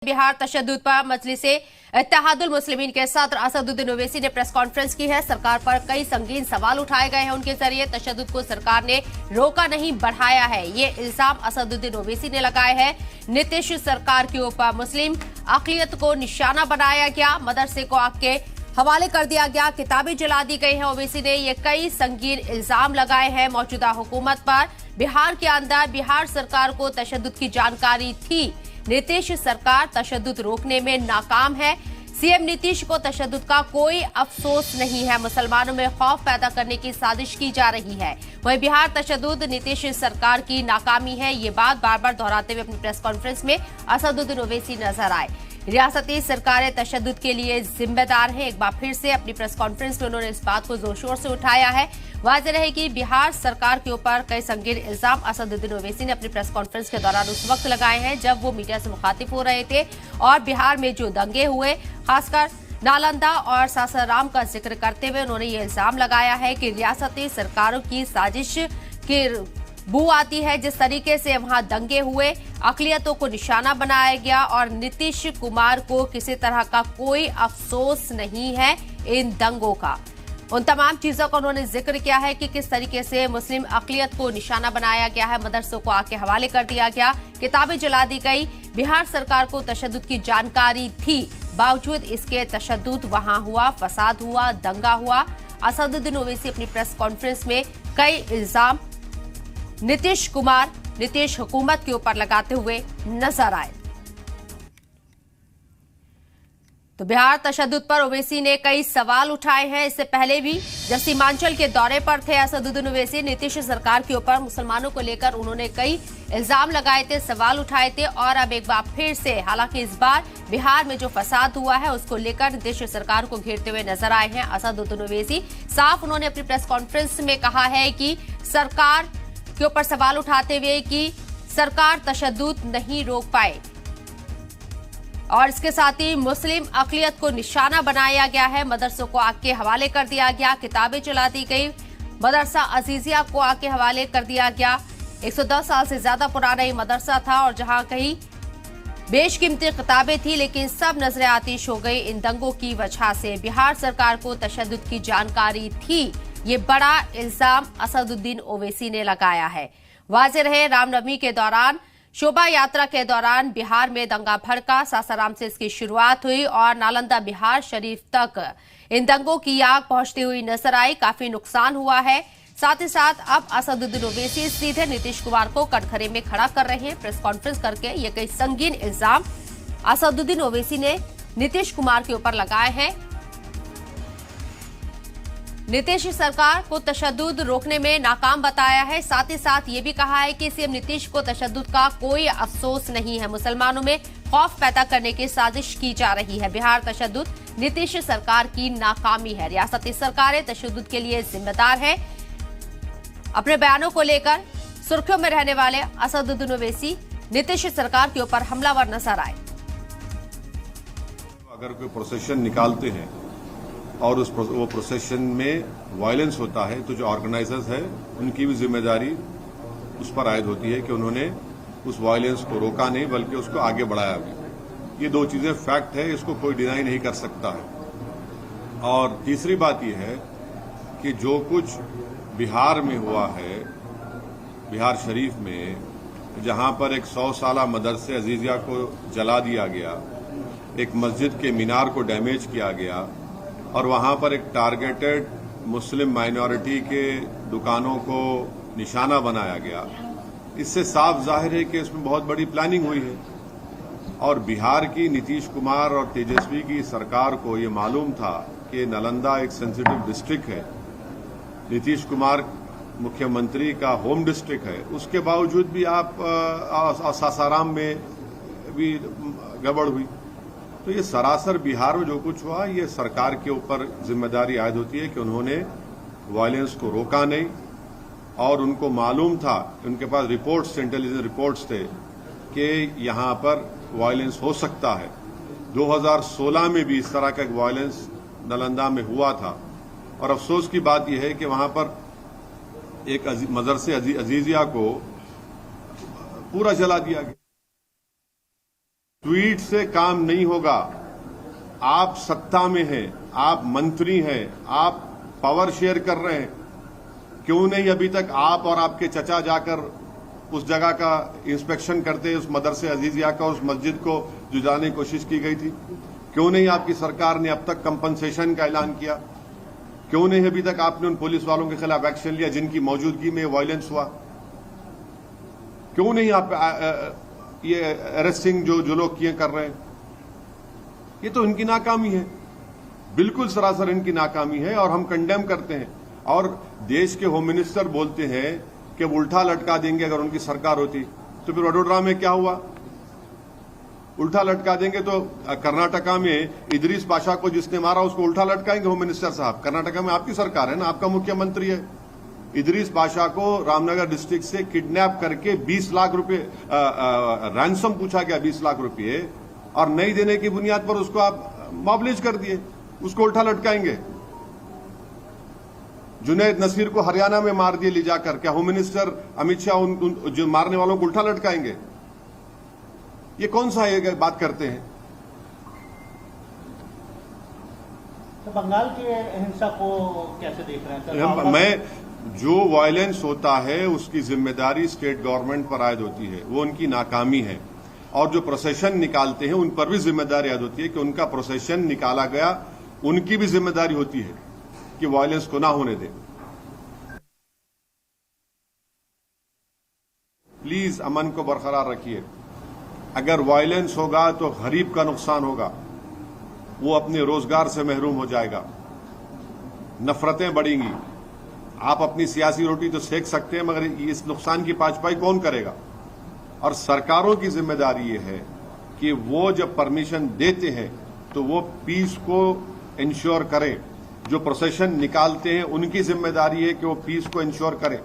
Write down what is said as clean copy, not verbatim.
बिहार तशद्दुद पर मजलिसे इत्तेहादुल मुस्लिमीन के सदर असदुद्दीन ओवैसी ने प्रेस कॉन्फ्रेंस की है। सरकार पर कई संगीन सवाल उठाए गए हैं। उनके जरिए तशद्दुद को सरकार ने रोका नहीं बढ़ाया है, ये इल्जाम असदुद्दीन ओवैसी ने लगाए हैं। नीतीश सरकार के ऊपर मुस्लिम अक़लियत को निशाना बनाया गया, मदरसे को आग के हवाले कर दिया गया, किताबें जला दी गई हैं। ओवैसी ने ये कई संगीन इल्जाम लगाए हैं मौजूदा हुकूमत पर। बिहार के अंदर बिहार सरकार को तशद्दुद की जानकारी थी, नीतीश सरकार तशद्दुद रोकने में नाकाम है। सीएम नीतीश को तशद्दुद का कोई अफसोस नहीं है, मुसलमानों में खौफ पैदा करने की साजिश की जा रही है। वहीं बिहार तशद्दुद नीतीश सरकार की नाकामी है, ये बात बार बार दोहराते हुए अपनी प्रेस कॉन्फ्रेंस में असदुद्दीन ओवैसी नजर आए। रियासती सरकारें तशद्दुद के लिए जिम्मेदार हैं। एक बार फिर से अपनी प्रेस कॉन्फ्रेंस में उन्होंने इस बात को जोर शोर से उठाया है। वाज़ेह रहे कि बिहार सरकार के ऊपर कई संगीन इल्जाम असदुद्दीन ओवैसी ने अपनी प्रेस कॉन्फ्रेंस के दौरान उस वक्त लगाए हैं जब वो मीडिया से मुखातिब हो रहे थे और बिहार में जो दंगे हुए, खासकर नालंदा और सासाराम का जिक्र करते हुए उन्होंने ये इल्जाम लगाया है कि रियासती सरकारों की साजिश की बू आती है। जिस तरीके से वहां दंगे हुए, अक़लियतों को निशाना बनाया गया और नीतीश कुमार को किसी तरह का कोई अफसोस नहीं है इन दंगों का। उन तमाम चीजों का उन्होंने जिक्र किया है कि किस तरीके से मुस्लिम अक़लियत को निशाना बनाया गया है, मदरसों को आग के हवाले कर दिया गया, किताबें जला दी गई। बिहार सरकार को तशद्दुद की जानकारी थी, बावजूद इसके तशद्दुद वहां हुआ, फसाद हुआ, दंगा हुआ। असदुद्दीन ओवैसी अपनी प्रेस कॉन्फ्रेंस में कई इल्जाम नीतीश हुकूमत के ऊपर लगाते हुए नजर आए। तो बिहार तशद्दुद पर ओवैसी ने कई सवाल उठाए हैं। इससे पहले भी जब सीमांचल के दौरे पर थे असदुद्दीन ओवैसी, नीतीश सरकार के ऊपर मुसलमानों को लेकर उन्होंने कई इल्जाम लगाए थे, सवाल उठाए थे और अब एक बार फिर से, हालांकि इस बार बिहार में जो फसाद हुआ है उसको लेकर नीतीश सरकार को घेरते हुए नजर आए हैं असदुद्दीन ओवैसी। साफ उन्होंने अपनी प्रेस कॉन्फ्रेंस में कहा है कि सरकार के ऊपर सवाल उठाते हुए कि सरकार तशद्दुद नहीं रोक पाए और इसके साथ ही मुस्लिम अक़लियत को निशाना बनाया गया है, मदरसों को आग के हवाले कर दिया गया, किताबें जला दी गई। मदरसा अजीजिया को आग के हवाले कर दिया गया। 110 साल से ज्यादा पुराना ये मदरसा था और जहां कहीं बेशकीमती किताबें थी, लेकिन सब नजरें आतिश हो गई इन दंगों की वजह से। बिहार सरकार को तशद्दुद की जानकारी थी, ये बड़ा इल्जाम असदुद्दीन ओवैसी ने लगाया है। वाज़ेह रहे, रामनवमी के दौरान शोभा यात्रा के दौरान बिहार में दंगा भड़का, सासाराम से इसकी शुरुआत हुई और नालंदा बिहार शरीफ तक इन दंगों की आग पहुंचती हुई नजर आई। काफी नुकसान हुआ है। साथ ही साथ अब असदुद्दीन ओवैसी सीधे नीतीश कुमार को कटघरे में खड़ा कर रहे हैं। प्रेस कॉन्फ्रेंस करके ये कई संगीन इल्जाम असदुद्दीन ओवैसी ने नीतीश कुमार के ऊपर लगाए हैं। नीतीश सरकार को तशद्दुद रोकने में नाकाम बताया है। साथ ही साथ ये भी कहा है कि सीएम नीतीश को तशद्दुद का कोई अफसोस नहीं है, मुसलमानों में खौफ पैदा करने की साजिश की जा रही है। बिहार तशद्दुद नीतीश सरकार की नाकामी है। रियासती सरकारें तशद्दुद के लिए जिम्मेदार है। अपने बयानों को लेकर सुर्खियों में रहने वाले असदुद्दीन ओवैसी नीतीश सरकार के ऊपर हमलावर नजर आए। अगर कोई प्रोसेशन निकालते हैं और वो प्रोसेशन में वायलेंस होता है तो जो ऑर्गेनाइजर्स है उनकी भी जिम्मेदारी उस पर आयद होती है कि उन्होंने उस वायलेंस को रोका नहीं बल्कि उसको आगे बढ़ाया भी। ये दो चीजें फैक्ट है, इसको कोई डिनाई नहीं कर सकता है। और तीसरी बात यह है कि जो कुछ बिहार में हुआ है, बिहार शरीफ में, जहां पर एक 100 साला मदरसे अजीजिया को जला दिया गया, एक मस्जिद के मीनार को डैमेज किया गया और वहां पर एक टारगेटेड मुस्लिम माइनॉरिटी के दुकानों को निशाना बनाया गया, इससे साफ जाहिर है कि इसमें बहुत बड़ी प्लानिंग हुई है। और बिहार की नीतीश कुमार और तेजस्वी की सरकार को ये मालूम था कि नालंदा एक सेंसिटिव डिस्ट्रिक्ट है, नीतीश कुमार मुख्यमंत्री का होम डिस्ट्रिक्ट है, उसके बावजूद भी आप सासाराम में भी गड़बड़ हुई। तो ये सरासर बिहार में जो कुछ हुआ, ये सरकार के ऊपर जिम्मेदारी आयद होती है कि उन्होंने वायलेंस को रोका नहीं और उनको मालूम था, उनके पास रिपोर्ट्स, इंटेलिजेंस रिपोर्ट्स थे कि यहां पर वायलेंस हो सकता है। 2016 में भी इस तरह का एक वायलेंस नालंदा में हुआ था और अफसोस की बात यह है कि वहां पर एक मदरसे अजीजिया को पूरा जला दिया गया। ट्वीट से काम नहीं होगा। आप सत्ता में हैं, आप मंत्री हैं, आप पावर शेयर कर रहे हैं। क्यों नहीं अभी तक आप और आपके चचा जाकर उस जगह का इंस्पेक्शन करते, उस मदरसे अजीजिया का, उस मस्जिद को जुटाने की कोशिश की गई थी? क्यों नहीं आपकी सरकार ने अब तक कंपनसेशन का ऐलान किया? क्यों नहीं अभी तक आपने उन पुलिस वालों के खिलाफ एक्शन लिया जिनकी मौजूदगी में वायलेंस हुआ? क्यों नहीं आप ये अरेस्टिंग जो लोग किए कर रहे हैं? ये तो इनकी नाकामी है, बिल्कुल सरासर इनकी नाकामी है और हम कंडेम करते हैं। और देश के होम मिनिस्टर बोलते हैं कि उल्टा लटका देंगे अगर उनकी सरकार होती। तो फिर वडोदरा में क्या हुआ? उल्टा लटका देंगे तो कर्नाटका में इदरीस पाशा को जिसने मारा उसको उल्टा लटकाएंगे होम मिनिस्टर साहब? कर्नाटका में आपकी सरकार है ना, आपका मुख्यमंत्री है। इदरीस पाशा को रामनगर डिस्ट्रिक्ट से किडनैप करके 20 लाख रुपए रैंसम पूछा गया, 20 लाख रुपए, और नहीं देने की बुनियाद पर उसको आप मॉबलिज कर दिए, उसको उल्टा लटकाएंगे। जुनैद नसीर को हरियाणा में मार दिए ले जाकर, क्या होम मिनिस्टर अमित शाह जो मारने वालों को उल्टा लटकाएंगे? ये कौन सा ये बात करते हैं? तो बंगाल की हिंसा को कैसे देख रहे हैं? मैं जो वायलेंस होता है उसकी जिम्मेदारी स्टेट गवर्नमेंट पर आयद होती है, वो उनकी नाकामी है। और जो प्रोसेशन निकालते हैं उन पर भी जिम्मेदारी आयद होती है कि उनका प्रोसेशन निकाला गया, उनकी भी जिम्मेदारी होती है कि वायलेंस को ना होने दें। प्लीज अमन को बरकरार रखिए। अगर वायलेंस होगा तो गरीब का नुकसान होगा, वो अपने रोजगार से महरूम हो जाएगा, नफरतें बढ़ेंगी। आप अपनी सियासी रोटी तो सेक सकते हैं, मगर इस नुकसान की पांचपाई कौन करेगा? और सरकारों की जिम्मेदारी ये है कि वो जब परमिशन देते हैं तो वो पीस को इंश्योर करें। जो प्रोसेशन निकालते हैं उनकी जिम्मेदारी है कि वो पीस को इंश्योर करें।